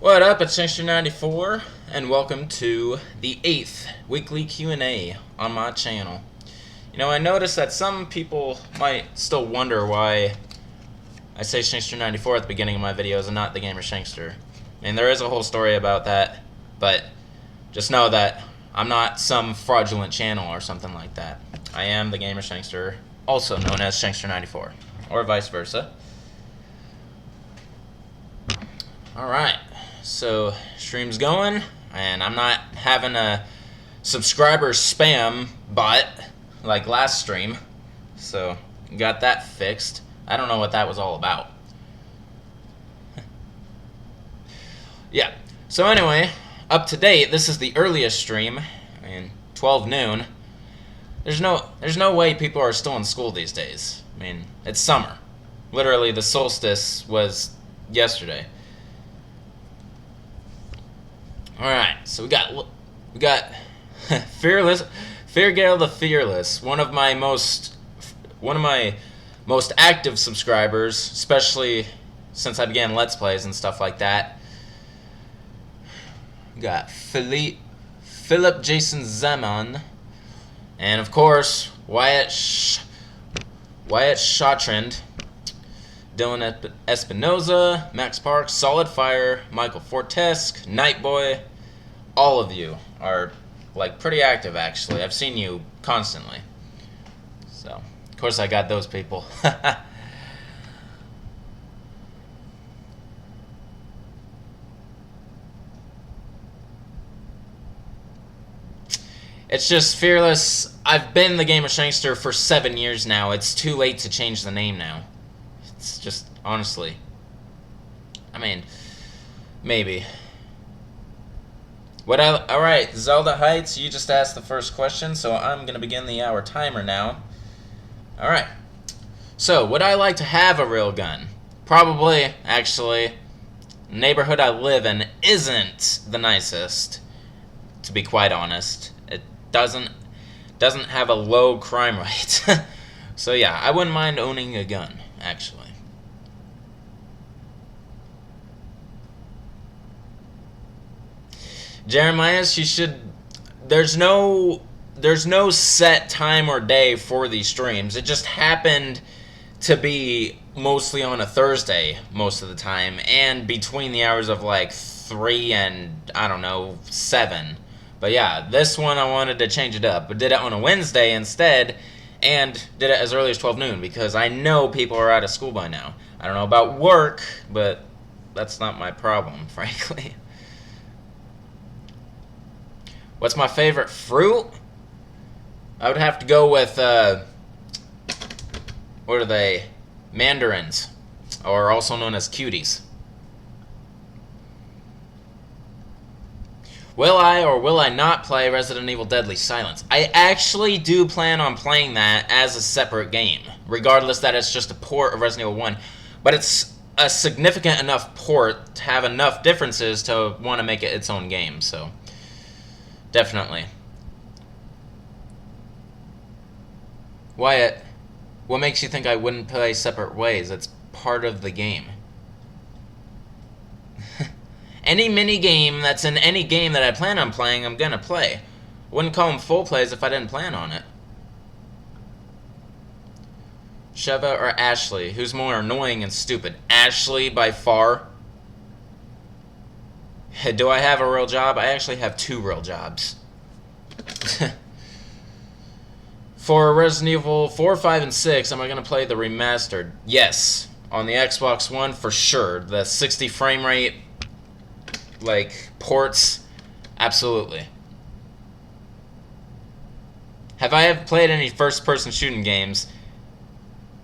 What up, it's Shankster94, and welcome to the 8th weekly Q&A on my channel. You know, I noticed that some people might still wonder why I say Shankster94 at the beginning of my videos and not the Gamer Shankster. I mean, there is a whole story about that, but just know that I'm not some fraudulent channel or something like that. I am the Gamer Shankster, also known as Shankster94, or vice versa. Alright, so stream's going, and I'm not having a subscriber spam bot like last stream, so got that fixed. I don't know what that was all about. Yeah, so anyway, up to date, this is the earliest stream, I mean, 12 noon. There's no way people are still in school these days. I mean, it's summer. Literally, the solstice was yesterday. Alright, so we got Feargale the Fearless, one of my most active subscribers, especially since I began Let's Plays and stuff like that. We got Philip Jason Zeman, and of course Wyatt Shawtrend, Dylan Espinoza, Max Parks, Solid Fire, Michael Fortesk, Nightboy. All of you are like pretty active, actually. I've seen you constantly. So, of course I got those people. It's just Fearless. I've been the Gamer Shankster for 7 years now. It's too late to change the name now. It's just, honestly, I mean, maybe. Alright, Zelda Heights, you just asked the first question, so I'm going to begin the hour timer now. Alright, so would I like to have a real gun? Probably, actually. The neighborhood I live in isn't the nicest, to be quite honest. It doesn't have a low crime rate. So yeah, I wouldn't mind owning a gun, actually. Jeremiah, you should. There's no set time or day for these streams. It just happened to be mostly on a Thursday most of the time, and between the hours of like 3 and I don't know 7. But yeah, this one I wanted to change it up, but did it on a Wednesday instead, and did it as early as 12 noon because I know people are out of school by now. I don't know about work, but that's not my problem, frankly. What's my favorite fruit? I would have to go with, what are they? Mandarins, or also known as cuties. Will I or will I not play Resident Evil Deadly Silence? I actually do plan on playing that as a separate game, regardless that it's just a port of Resident Evil 1. But it's a significant enough port to have enough differences to want to make it its own game, so definitely. Wyatt, what makes you think I wouldn't play separate ways? It's part of the game. Any mini-game that's in any game that I plan on playing, I'm gonna play. Wouldn't call them full plays if I didn't plan on it. Sheva or Ashley? Who's more annoying and stupid? Ashley, by far. Do I have a real job? I actually have 2 real jobs. For Resident Evil 4, 5, and 6, am I going to play the remastered? Yes. On the Xbox One, for sure. The 60 frame rate, like, ports, absolutely. Have I ever played any first-person shooting games?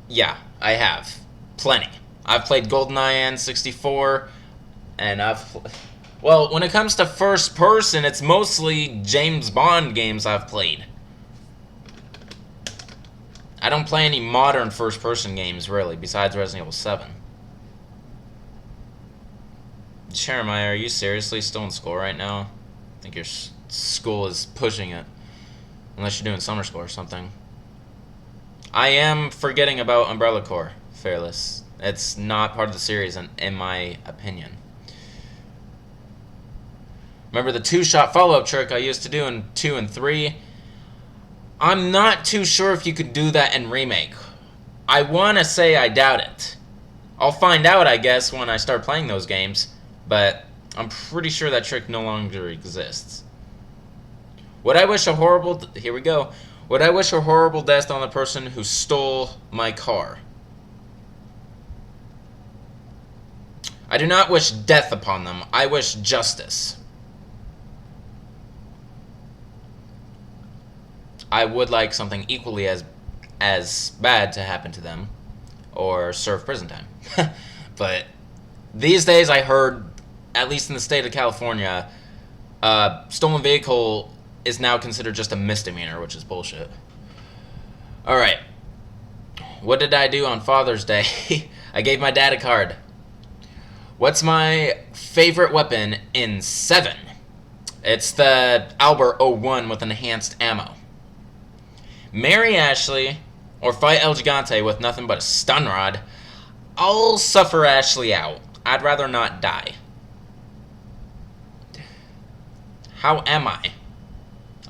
Yeah, I have. Plenty. I've played GoldenEye N64, and well, when it comes to first person, it's mostly James Bond games I've played. I don't play any modern first person games, really, besides Resident Evil 7. Jeremiah, are you seriously still in school right now? I think your school is pushing it. Unless you're doing summer school or something. I am forgetting about Umbrella Corps, Fearless. It's not part of the series, in my opinion. Remember the two-shot follow-up trick I used to do in 2 and 3? I'm not too sure if you could do that in Remake. I want to say I doubt it. I'll find out, I guess, when I start playing those games, but I'm pretty sure that trick no longer exists. Would I wish a horrible... Here we go. Would I wish a horrible death on the person who stole my car? I do not wish death upon them. I wish justice. I would like something equally as bad to happen to them, or serve prison time. But these days I heard, at least in the state of California, stolen vehicle is now considered just a misdemeanor, which is bullshit. Alright. What did I do on Father's Day? I gave my dad a card. What's my favorite weapon in 7? It's the Albert 01 with enhanced ammo. Marry Ashley or fight El Gigante with nothing but a stun rod. I'll suffer Ashley out. I'd rather not die. How am I?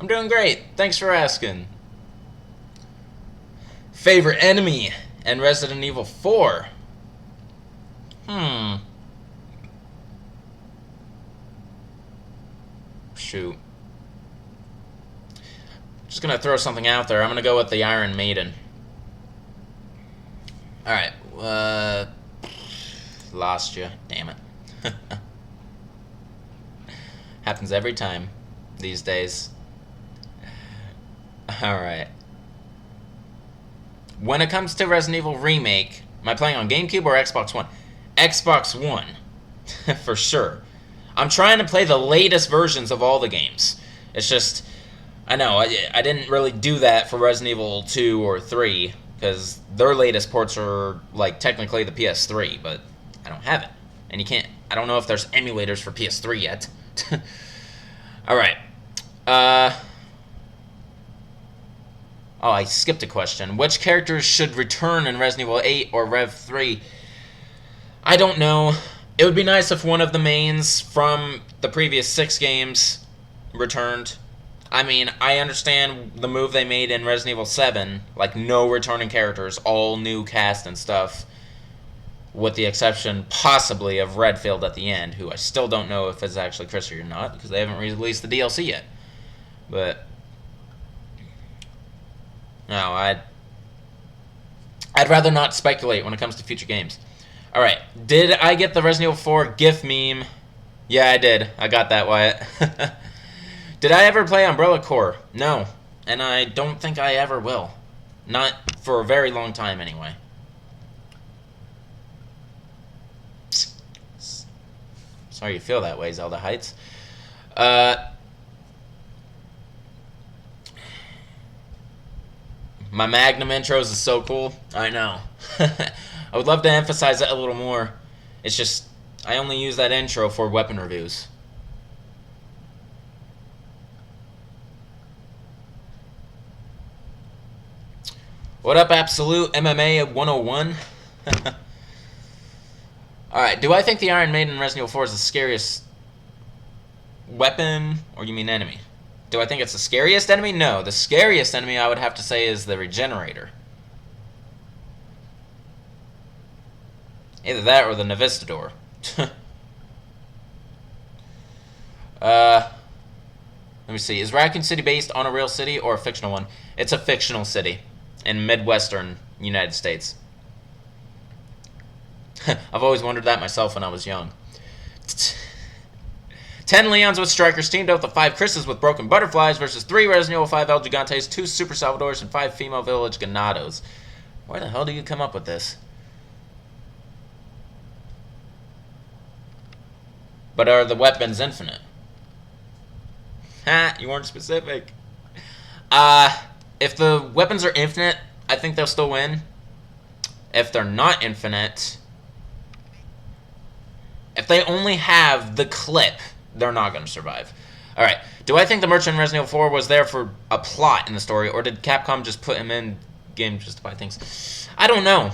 I'm doing great. Thanks for asking. Favorite enemy in Resident Evil 4? Shoot. Just gonna throw something out there. I'm gonna go with the Iron Maiden. Alright. Lost you. Damn it. Happens every time these days. Alright. When it comes to Resident Evil Remake, am I playing on GameCube or Xbox One? Xbox One. For sure. I'm trying to play the latest versions of all the games. It's just... I know, I didn't really do that for Resident Evil 2 or 3, because their latest ports are, like, technically the PS3, but I don't have it. And you can't... I don't know if there's emulators for PS3 yet. Alright. Oh, I skipped a question. Which characters should return in Resident Evil 8 or Rev 3? I don't know. It would be nice if one of the mains from the previous 6 games returned. I mean, I understand the move they made in Resident Evil 7, like no returning characters, all new cast and stuff, with the exception, possibly, of Redfield at the end, who I still don't know if it's actually Chrissy or not, because they haven't released the DLC yet. But, no, I'd rather not speculate when it comes to future games. Alright, did I get the Resident Evil 4 GIF meme? Yeah, I did. I got that, Wyatt. Did I ever play Umbrella Corps? No. And I don't think I ever will. Not for a very long time, anyway. Sorry you feel that way, Zelda Heights. My Magnum intros is so cool. I know. I would love to emphasize that a little more. It's just, I only use that intro for weapon reviews. What up, Absolute MMA 101? Alright, do I think the Iron Maiden in Resident Evil 4 is the scariest weapon, or you mean enemy? Do I think it's the scariest enemy? No, the scariest enemy I would have to say is the Regenerator. Either that or the Navistador. Let me see. Is Raccoon City based on a real city or a fictional one? It's a fictional city in Midwestern United States. I've always wondered that myself when I was young. 10 Leons with Strikers teamed up with 5 Chris's with Broken Butterflies versus 3 Resident Evil 5 El Gigantes, 2 Super Salvadors, and 5 Female Village Ganados. Where the hell do you come up with this? But are the weapons infinite? Ha, you weren't specific. If the weapons are infinite, I think they'll still win. If they're not infinite, if they only have the clip, they're not going to survive. Alright, do I think the merchant in Resident Evil 4 was there for a plot in the story, or did Capcom just put him in game just to buy things? I don't know.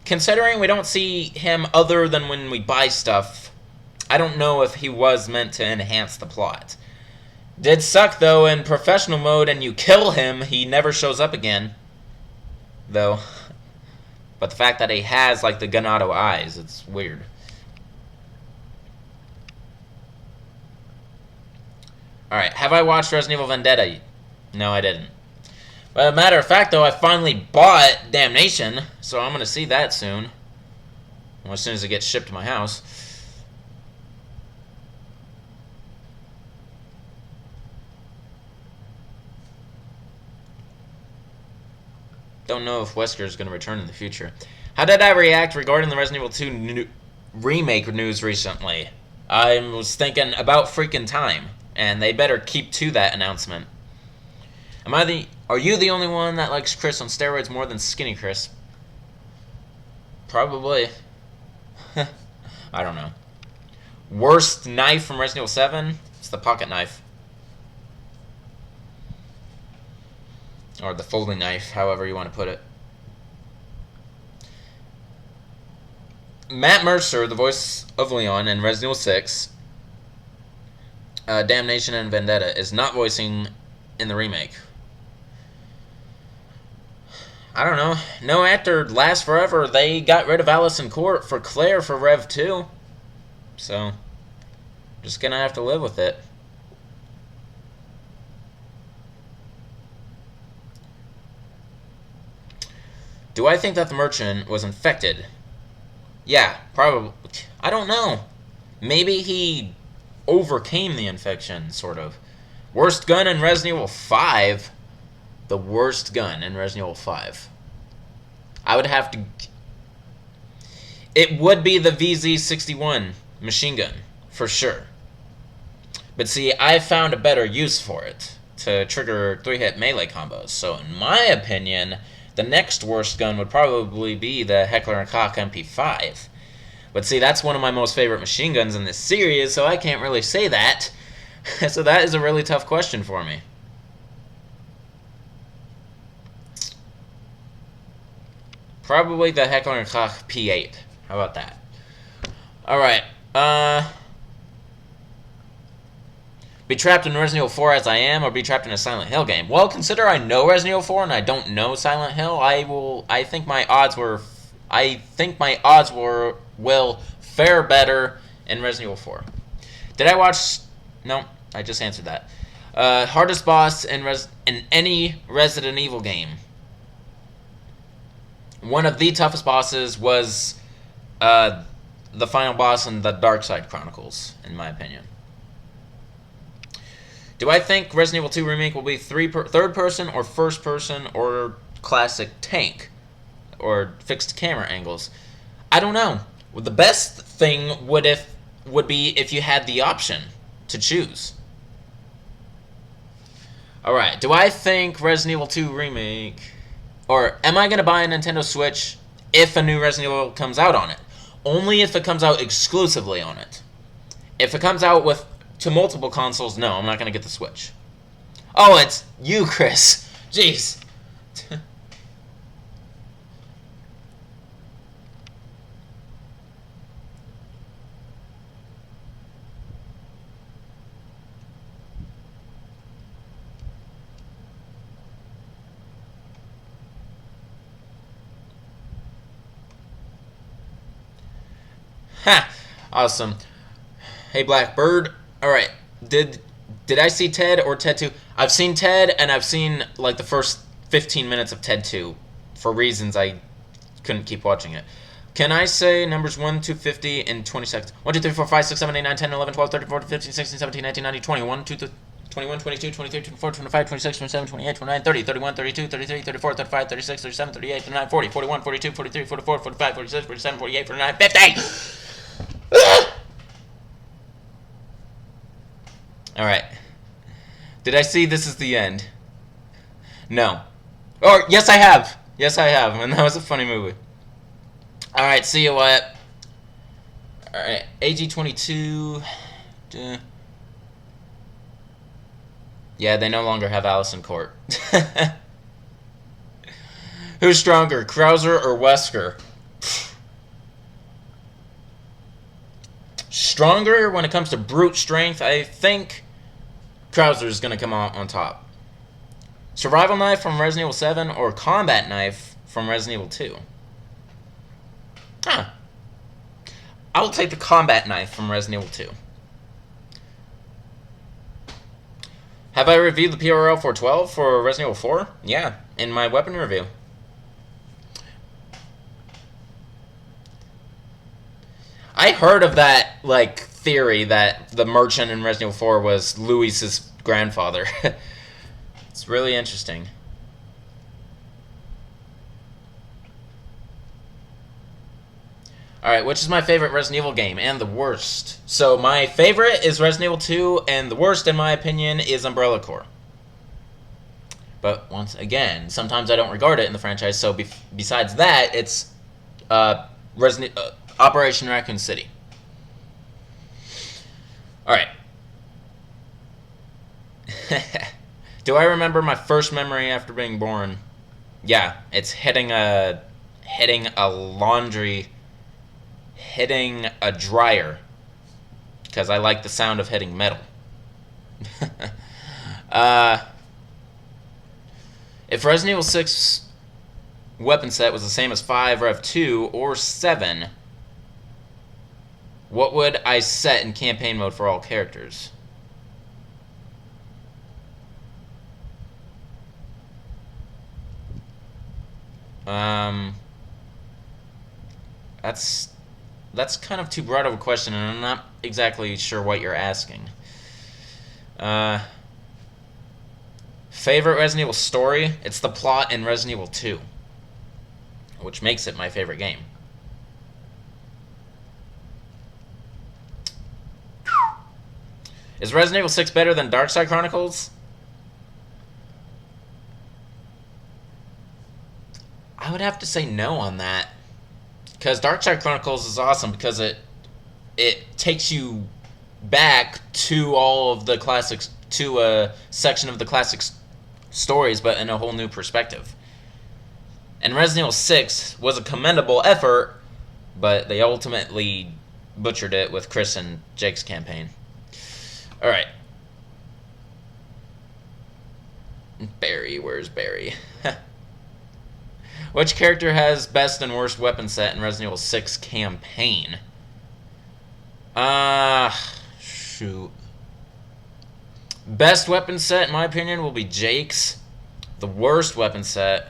Considering we don't see him other than when we buy stuff, I don't know if he was meant to enhance the plot. Did suck, though, in professional mode and you kill him, he never shows up again. Though. But the fact that he has, like, the Ganado eyes, it's weird. Alright, have I watched Resident Evil Vendetta? No, I didn't. But as a matter of fact, though, I finally bought Damnation, so I'm going to see that soon. Well, as soon as it gets shipped to my house. Don't know if Wesker is going to return in the future. How did I react regarding the Resident Evil 2 remake news recently? I was thinking about freaking time, and they better keep to that announcement. Are you the only one that likes Chris on steroids more than Skinny Chris? Probably. I don't know. Worst knife from Resident Evil 7? It's the pocket knife. Or the folding knife, however you want to put it. Matt Mercer, the voice of Leon in Resident Evil 6, Damnation and Vendetta, is not voicing in the remake. I don't know. No actor lasts forever. They got rid of Allison Court for Claire for Rev 2. So, just gonna have to live with it. Do I think that the merchant was infected? Yeah, probably. I don't know. Maybe he overcame the infection, sort of. Worst gun in Resident Evil 5? The worst gun in Resident Evil 5. I would have to... It would be the VZ61 machine gun, for sure. But see, I found a better use for it, to trigger 3-hit melee combos. So in my opinion, the next worst gun would probably be the Heckler & Koch MP5. But see, that's one of my most favorite machine guns in this series, so I can't really say that. So that is a really tough question for me. Probably the Heckler & Koch P8. How about that? Alright, be trapped in Resident Evil 4 as I am, or be trapped in a Silent Hill game? Well, consider I know Resident Evil 4 and I don't know Silent Hill. I think my odds will fare better in Resident Evil 4. Did I watch? No, I just answered that. Hardest boss in any Resident Evil game. One of the toughest bosses was the final boss in the Dark Side Chronicles, in my opinion. Do I think Resident Evil 2 Remake will be third person or first person or classic tank or fixed camera angles? I don't know. Well, the best thing would be if you had the option to choose. Alright, do I think Resident Evil 2 Remake... Or am I going to buy a Nintendo Switch if a new Resident Evil comes out on it? Only if it comes out exclusively on it. If it comes out to multiple consoles, no, I'm not going to get the Switch. Oh, it's you, Chris. Jeez. Ha! Awesome. Hey, Blackbird. Alright. Did I see Ted or Ted 2? I've seen Ted, and I've seen, like, the first 15 minutes of Ted 2. For reasons I couldn't keep watching it. Can I say numbers 1 to 50 in 20 seconds? 1, 2, 3, 4, 5, 6, 7, 8, 9, 10, 11, 12, 13, 14, 15, 16, 17, 19, 20, 21, 2, 21, 22, 23, 24, 25, 26, 27, 28, 29, 30, 31, 32, 33, 34, 35, 36, 37, 38, 39, 40, 41, 42, 43, 44, 45, 46, 47, 48, 49, 50! Alright. Did I see This Is the End? No. Or, yes I have! Yes I have, and that was a funny movie. Alright, see you what? Alright, AG22... Yeah, they no longer have Allison Court. Who's stronger, Krauser or Wesker? stronger when it comes to brute strength, I think Krauser is going to come out on top. Survival knife from Resident Evil 7 or combat knife from Resident Evil 2? Huh. I'll take the combat knife from Resident Evil 2. Have I reviewed the PRL 412 for Resident Evil 4? Yeah, in my weapon review. I heard of that, like, theory that the merchant in Resident Evil 4 was Luis's grandfather. It's really interesting. Alright, which is my favorite Resident Evil game and the worst? So my favorite is Resident Evil 2, and the worst, in my opinion, is Umbrella Corps. But once again, sometimes I don't regard it in the franchise, so besides that, it's Operation Raccoon City. Alright. Do I remember my first memory after being born? Yeah, it's hitting a dryer, because I like the sound of hitting metal. If Resident Evil 6 weapon set was the same as 5, Rev 2, or 7, what would I set in campaign mode for all characters? That's kind of too broad of a question, and I'm not exactly sure what you're asking. Favorite Resident Evil story? It's the plot in Resident Evil 2, which makes it my favorite game. Is Resident Evil 6 better than Darkside Chronicles? I would have to say no on that. Because Darkside Chronicles is awesome because it takes you back to all of the classics, to a section of the classic stories, but in a whole new perspective. And Resident Evil 6 was a commendable effort, but they ultimately butchered it with Chris and Jake's campaign. Alright. Barry, where's Barry? Which character has best and worst weapon set in Resident Evil 6 campaign? Shoot. Best weapon set, in my opinion, will be Jake's. The worst weapon set...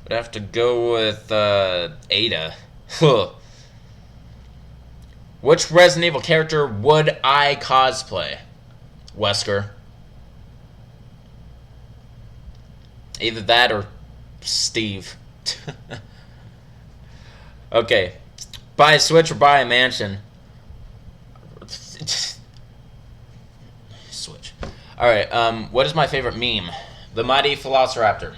I'd have to go with Ada. Which Resident Evil character would I cosplay? Wesker. Either that or Steve. Okay. Buy a Switch or buy a mansion? Switch. Alright, what is my favorite meme? The Mighty Velociraptor.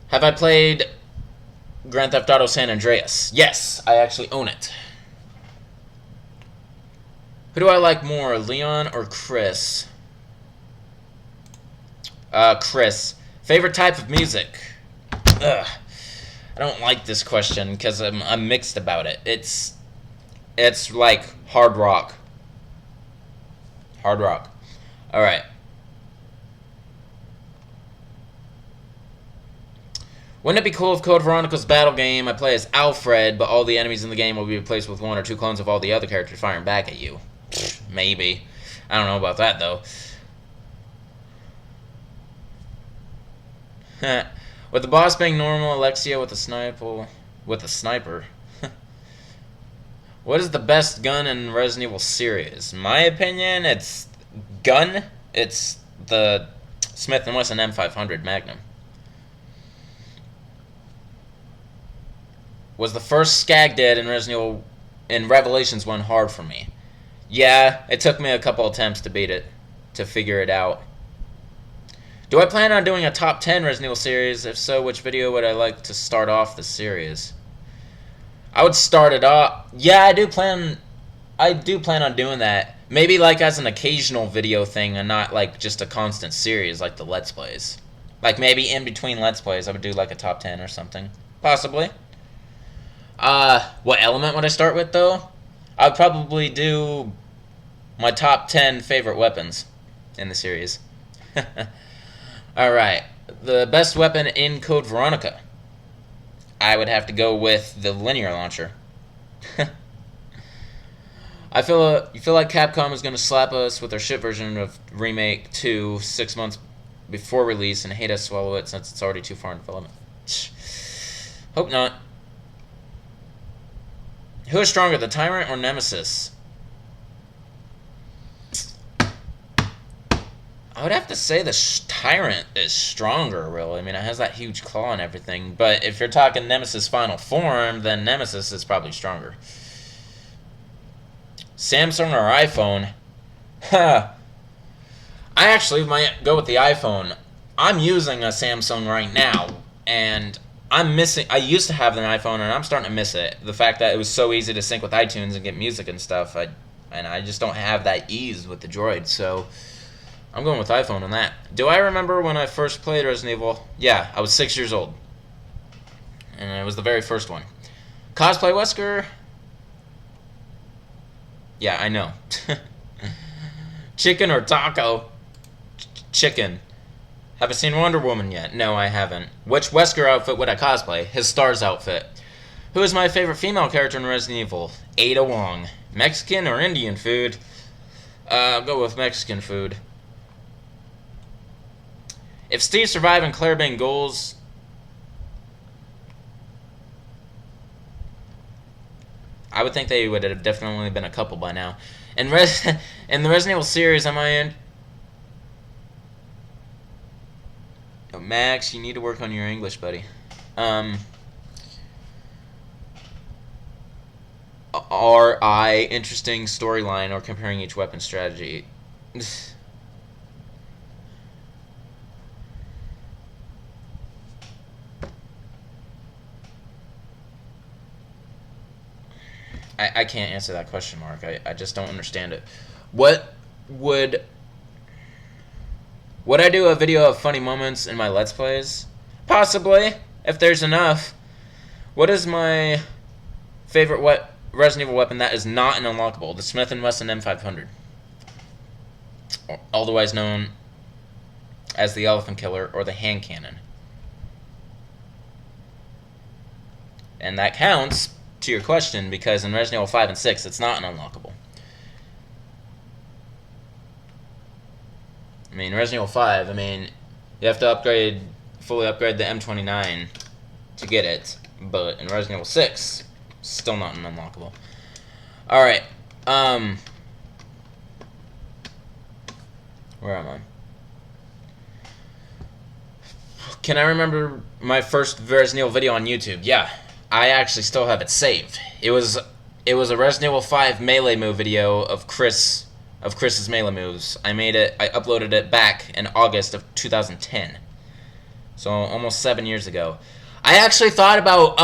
Have I played Grand Theft Auto San Andreas? Yes, I actually own it. Who do I like more, Leon or Chris? Chris. Favorite type of music? Ugh. I don't like this question because I'm mixed about it. It's like hard rock. Hard rock. Alright. Wouldn't it be cool if Code Veronica's battle game I play as Alfred, but all the enemies in the game will be replaced with 1 or 2 clones of all the other characters firing back at you? Maybe. I don't know about that, though. With the boss being normal, Alexia with a sniper. What is the best gun in Resident Evil series? In my opinion, it's gun. It's the Smith & Wesson M500 Magnum. Was the first Skag Dead in Resident Evil in Revelations 1 hard for me? Yeah, it took me a couple attempts to beat it, to figure it out. Do I plan on doing a top 10 Resident Evil series? If so, which video would I like to start off the series? I would start it off... Yeah, I do plan I do plan on doing that. Maybe like as an occasional video thing and not like just a constant series like the Let's Plays. Like maybe in between Let's Plays I would do like a top 10 or something. Possibly. What element would I start with though? I would probably do my top 10 favorite weapons in the series. Alright. The best weapon in Code Veronica. I would have to go with the linear launcher. You feel like Capcom is going to slap us with their shit version of Remake 2 6 months before release and hate us swallow it since it's already too far in development. Hope not. Who is stronger, the Tyrant or Nemesis? I would have to say the Tyrant is stronger, really. I mean, it has that huge claw and everything. But if you're talking Nemesis final form, then Nemesis is probably stronger. Samsung or iPhone? I actually might go with the iPhone. I'm using a Samsung right now, and I used to have an iPhone, and I'm starting to miss it. The fact that it was so easy to sync with iTunes and get music and stuff, and I just don't have that ease with the Droid, so I'm going with iPhone on that. Do I remember when I first played Resident Evil? Yeah, I was 6 years old, and it was the very first one. Cosplay Wesker? Yeah, I know. Chicken or taco? Chicken. Have I seen Wonder Woman yet? No, I haven't. Which Wesker outfit would I cosplay? His Star's outfit. Who is my favorite female character in Resident Evil? Ada Wong. Mexican or Indian food? I'll go with Mexican food. If Steve survived and Claire banged goals... I would think they would have definitely been a couple by now. In the Resident Evil series, am I in... Oh, Max, you need to work on your English, buddy. R.I. Interesting storyline or comparing each weapon strategy. I can't answer that question, Mark. I just don't understand it. Would I do a video of funny moments in my Let's Plays? Possibly, if there's enough. What is my favorite Resident Evil weapon that is not an unlockable? The Smith & Wesson M500. Otherwise known as the Elephant Killer or the Hand Cannon. And that counts to your question because in Resident Evil 5 and 6 it's not an unlockable. I mean, Resident Evil 5, I mean, you have to fully upgrade the M29 to get it, but in Resident Evil 6, still not an unlockable. Alright, where am I? Can I remember my first Resident Evil video on YouTube? Yeah. I actually still have it saved. It was a Resident Evil 5 melee move video of Chris's melee moves. I uploaded it back in August of 2010. So almost 7 years ago. I actually thought about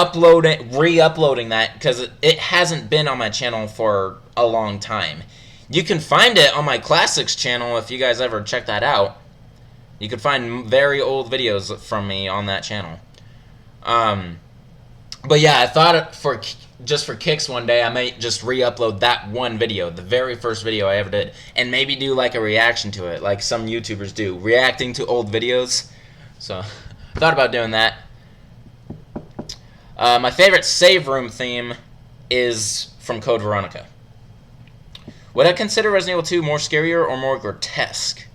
re-uploading that because it hasn't been on my channel for a long time. You can find it on my Classics channel if you guys ever check that out. You can find very old videos from me on that channel. But yeah, I thought just for kicks one day, I might just re-upload that one video, the very first video I ever did, and maybe do like a reaction to it, like some YouTubers do, reacting to old videos. So, I thought about doing that. My favorite save room theme is from Code Veronica. Would I consider Resident Evil 2 more scarier or more grotesque?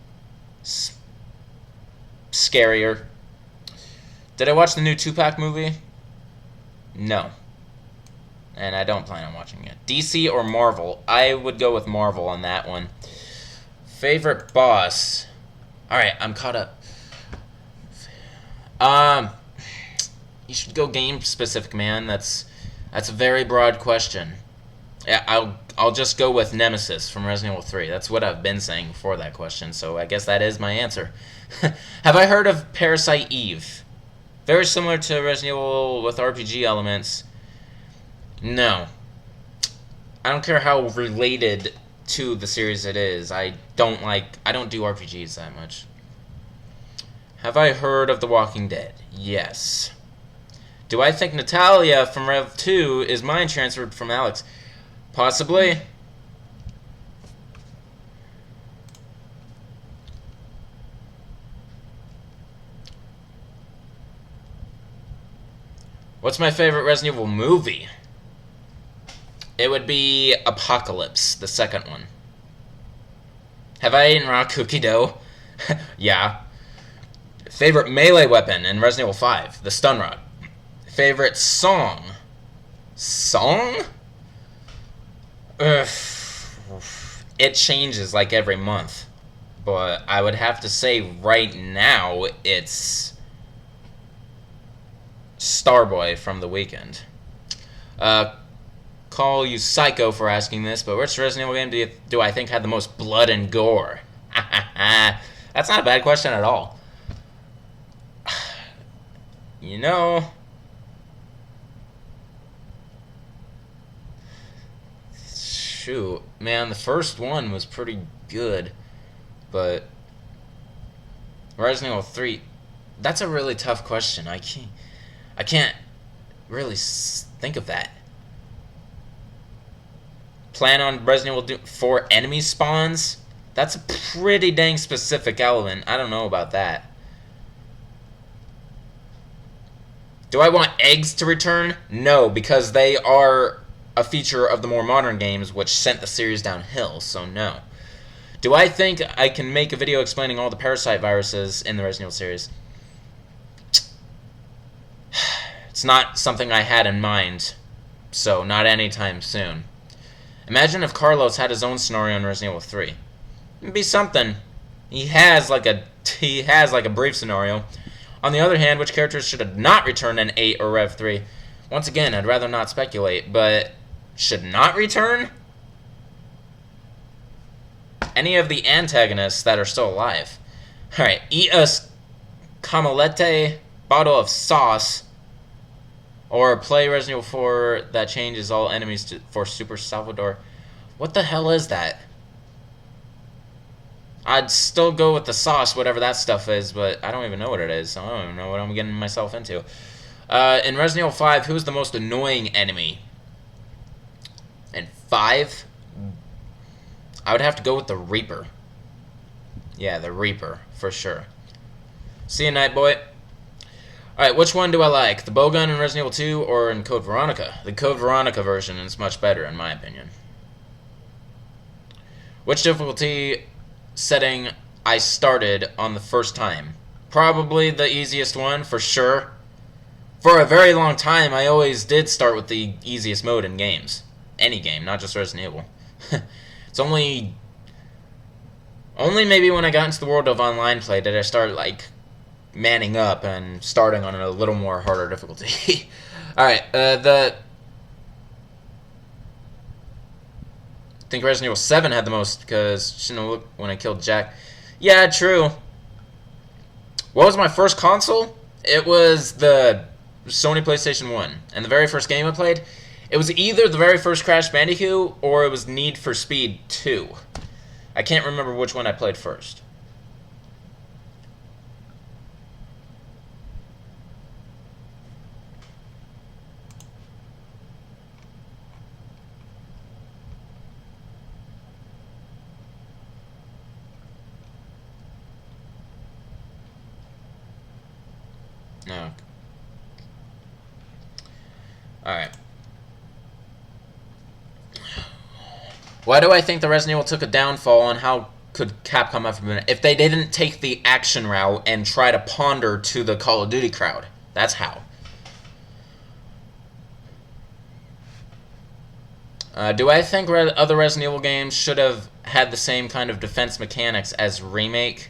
Scarier. Did I watch the new Tupac movie? No. And I don't plan on watching it. DC or Marvel? I would go with Marvel on that one. Favorite boss? Alright, I'm caught up. You should go game specific, man. That's a very broad question. Yeah, I'll just go with Nemesis from Resident Evil 3. That's what I've been saying before that question, so I guess that is my answer. Have I heard of Parasite Eve? Very similar to Resident Evil with RPG elements. No. I don't care how related to the series it is. I don't do RPGs that much. Have I heard of The Walking Dead? Yes. Do I think Natalia from Rev 2 is mind transferred from Alex? Possibly. What's my favorite Resident Evil movie? It would be Apocalypse, the second one. Have I eaten raw cookie dough? Yeah. Favorite melee weapon in Resident Evil 5? The stun rod. Favorite song? Song? Ugh. It changes like every month. But I would have to say right now it's Starboy from The Weeknd. Call you psycho for asking this, but which Resident Evil game do I think had the most blood and gore? That's not a bad question at all. You know, shoot, man, the first one was pretty good, but Resident Evil 3, that's a really tough question. I can't really think of that. Plan on Resident Evil 4 enemy spawns? That's a pretty dang specific element. I don't know about that. Do I want eggs to return? No, because they are a feature of the more modern games, which sent the series downhill, so no. Do I think I can make a video explaining all the parasite viruses in the Resident Evil series? It's not something I had in mind, so not anytime soon. Imagine if Carlos had his own scenario in Resident Evil 3. It'd be something. He has like a brief scenario. On the other hand, which characters should have not returned in 8 or Rev 3? Once again, I'd rather not speculate, but should not return? Any of the antagonists that are still alive. Alright, eat a camelete bottle of sauce, or play Resident Evil 4 that changes all enemies for Super Salvador. What the hell is that? I'd still go with the sauce, whatever that stuff is, but I don't even know what it is, so I don't even know what I'm getting myself into. In Resident Evil 5, who's the most annoying enemy? In 5, I would have to go with the Reaper. Yeah, the Reaper, for sure. See you, Night Boy. Alright, which one do I like? The bowgun in Resident Evil 2 or in Code Veronica? The Code Veronica version is much better, in my opinion. Which difficulty setting I started on the first time? Probably the easiest one, for sure. For a very long time, I always did start with the easiest mode in games. Any game, not just Resident Evil. It's only maybe when I got into the world of online play did I start, like, manning up and starting on a little more harder difficulty. Alright, I think Resident Evil 7 had the most, because, you know, when I killed Jack. Yeah, true. What was my first console? It was the Sony PlayStation 1. And the very first game I played, it was either the very first Crash Bandicoot, or it was Need for Speed 2. I can't remember which one I played first. No. Alright. Why do I think the Resident Evil took a downfall, and how could Capcom have been if they didn't take the action route and try to pander to the Call of Duty crowd? That's how. Do I think other Resident Evil games should have had the same kind of defense mechanics as Remake?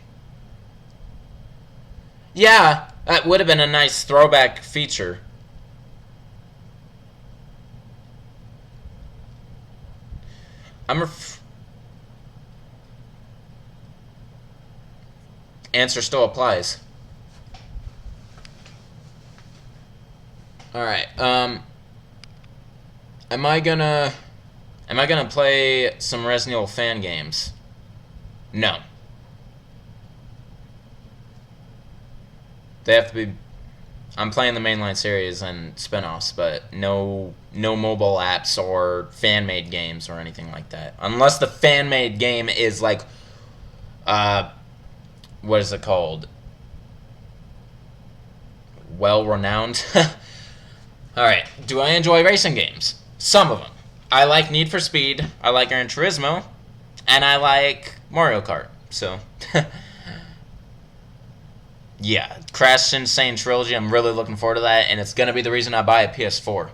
Yeah, that would have been a nice throwback feature. Answer still applies. Alright, am I gonna Am I gonna play some Resident Evil fan games? No. They have to be. I'm playing the mainline series and spin-offs, but no mobile apps or fan-made games or anything like that. Unless the fan-made game is like, what is it called? Well-renowned. All right. Do I enjoy racing games? Some of them. I like Need for Speed. I like Gran Turismo, and I like Mario Kart. So. Yeah, Crash Insane Trilogy, I'm really looking forward to that, and it's going to be the reason I buy a PS4.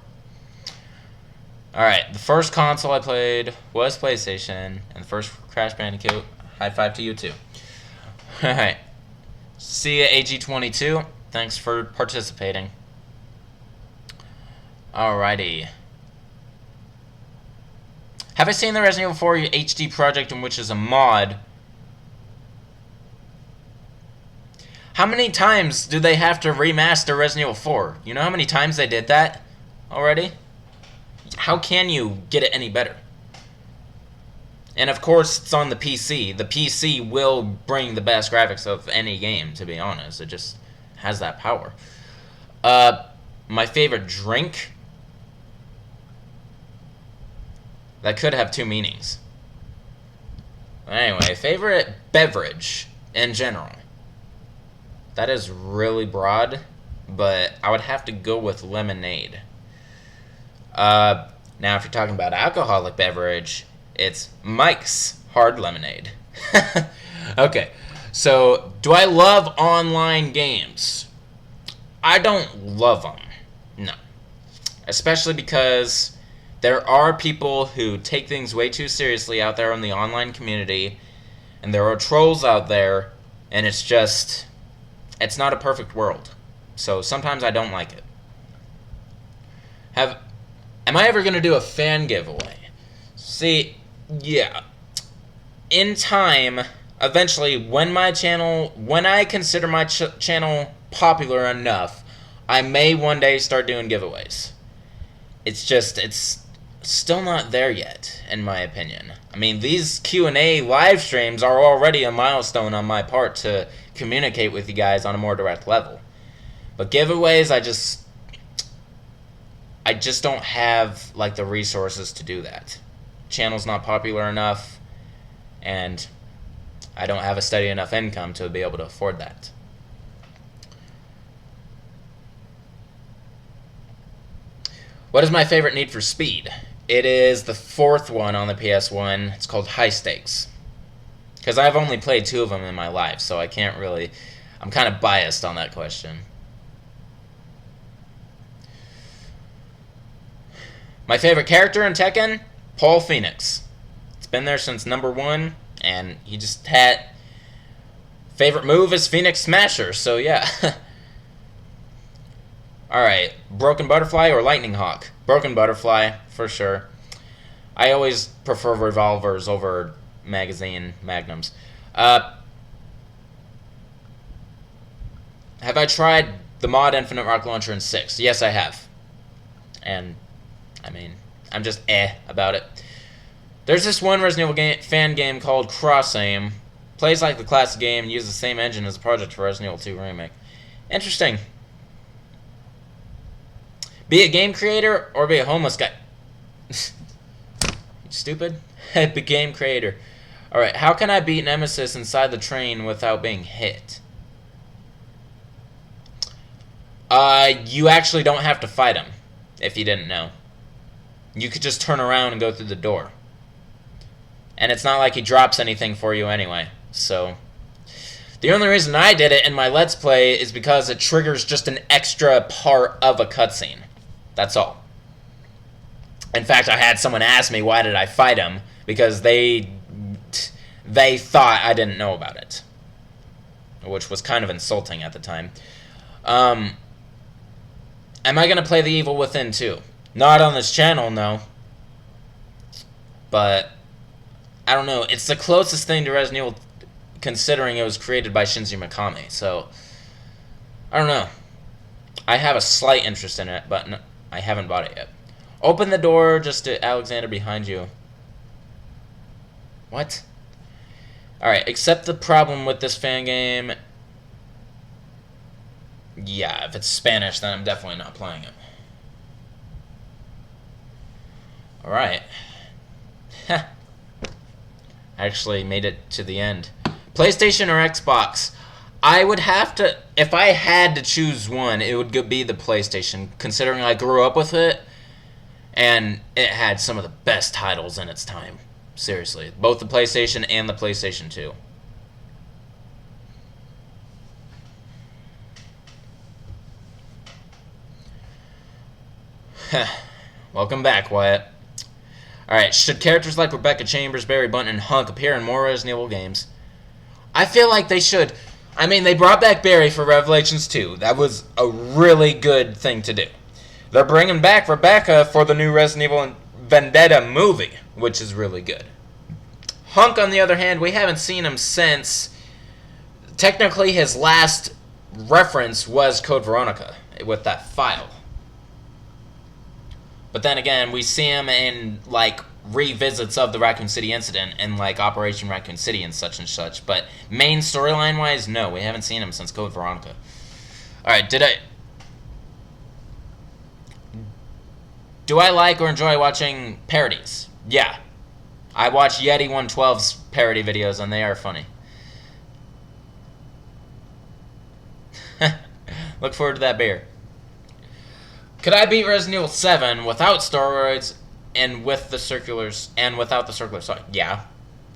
Alright, the first console I played was PlayStation, and the first Crash Bandicoot. High five to you too. Alright, see ya AG22, thanks for participating. Alrighty. Have I seen the Resident Evil 4 HD project, in which is a mod? How many times do they have to remaster Resident Evil 4? You know how many times they did that already? How can you get it any better? And of course, it's on the PC. The PC will bring the best graphics of any game, to be honest. It just has that power. My favorite drink? That could have two meanings. Anyway, favorite beverage in general. That is really broad, but I would have to go with lemonade. Now, if you're talking about alcoholic beverage, it's Mike's Hard Lemonade. Okay, so do I love online games? I don't love them, no. Especially because there are people who take things way too seriously out there in the online community, and there are trolls out there, and it's just... It's not a perfect world, so sometimes I don't like it. Am I ever going to do a fan giveaway? See, yeah. In time, eventually, when I consider my channel popular enough, I may one day start doing giveaways. It's still not there yet, in my opinion. I mean, these Q&A live streams are already a milestone on my part to communicate with you guys on a more direct level. But giveaways, I just don't have like the resources to do that. Channel's not popular enough, and I don't have a steady enough income to be able to afford that. What is my favorite Need for Speed? It is the fourth one on the PS1. It's called High Stakes. Because I've only played 2 of them in my life, so I can't really... I'm kind of biased on that question. My favorite character in Tekken? Paul Phoenix. It's been there since number 1, and he just had... Favorite move is Phoenix Smasher, so yeah. Alright, Broken Butterfly or Lightning Hawk? Broken Butterfly, for sure. I always prefer revolvers over magnums. Have I tried the mod Infinite Rock Launcher in 6? Yes, I have. And, I mean, I'm just about it. There's this one Resident Evil fan game called Cross Aim. Plays like the classic game and uses the same engine as the project for Resident Evil 2 Remake. Interesting. Be a game creator or be a homeless guy. You stupid? Be game creator. Alright, how can I beat Nemesis inside the train without being hit? You actually don't have to fight him, if you didn't know. You could just turn around and go through the door. And it's not like he drops anything for you anyway, so... The only reason I did it in my Let's Play is because it triggers just an extra part of a cutscene. That's all. In fact, I had someone ask me why did I fight him, because they thought I didn't know about it, which was kind of insulting at the time. Am I going to play The Evil Within 2? Not on this channel, no. But, I don't know. It's the closest thing to Resident Evil, considering it was created by Shinji Mikami. So, I don't know. I have a slight interest in it, but no, I haven't bought it yet. Open the door just to Alexander behind you. What? Alright, accept the problem with this fan game. Yeah, if it's Spanish, then I'm definitely not playing it. Alright. I actually made it to the end. PlayStation or Xbox? I would have to... If I had to choose one, it would be the PlayStation, considering I grew up with it, and it had some of the best titles in its time. Seriously. Both the PlayStation and the PlayStation 2. Welcome back, Wyatt. Alright, should characters like Rebecca Chambers, Barry Bunton, and Hunk appear in more Resident Evil games? I feel like they should. I mean, they brought back Barry for Revelations 2. That was a really good thing to do. They're bringing back Rebecca for the new Resident Evil Vendetta movie, which is really good. Hunk, on the other hand, we haven't seen him since... Technically, his last reference was Code Veronica, with that file. But then again, we see him in, like, revisits of the Raccoon City incident and, like, Operation Raccoon City and such. But main storyline-wise, no, we haven't seen him since Code Veronica. Alright, Do I like or enjoy watching parodies? Yeah. I watch Yeti 112's parody videos, and they are funny. Look forward to that beer. Could I beat Resident Evil 7 without steroids and with the circulars and without the circular saw? Yeah,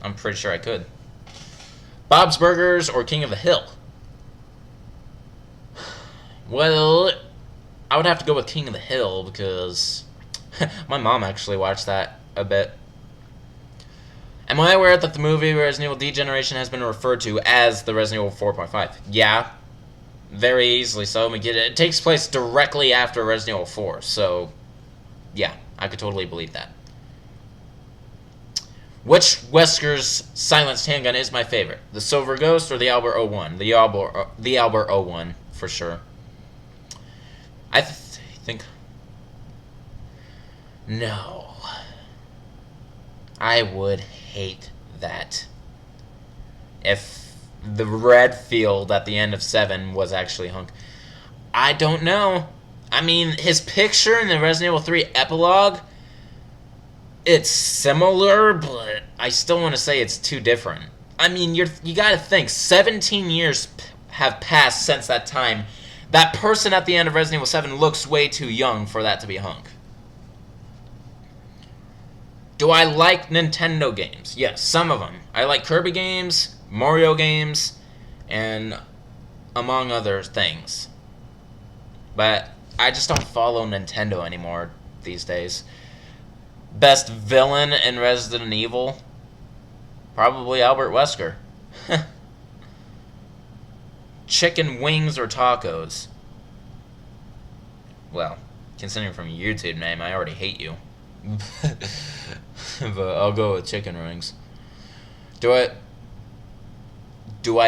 I'm pretty sure I could. Bob's Burgers or King of the Hill? Well, I would have to go with King of the Hill because my mom actually watched that a bit. Am I aware that the movie Resident Evil Degeneration has been referred to as the Resident Evil 4.5? Yeah. Very easily so. It takes place directly after Resident Evil 4, so yeah, I could totally believe that. Which Wesker's silenced handgun is my favorite? The Silver Ghost or the Albert 01? The Albert 01, for sure. I think... No. I would hate that. If the red field at the end of 7 was actually Hunk. I don't know. I mean, his picture in the Resident Evil 3 epilogue, it's similar, but I still want to say it's too different. I mean, you gotta think, 17 years have passed since that time. That person at the end of Resident Evil 7 looks way too young for that to be Hunk. Do I like Nintendo games? Yes, some of them. I like Kirby games, Mario games, and among other things. But I just don't follow Nintendo anymore these days. Best villain in Resident Evil? Probably Albert Wesker. Chicken wings or tacos? Well, considering from your YouTube name, I already hate you. But I'll go with chicken wings. Do I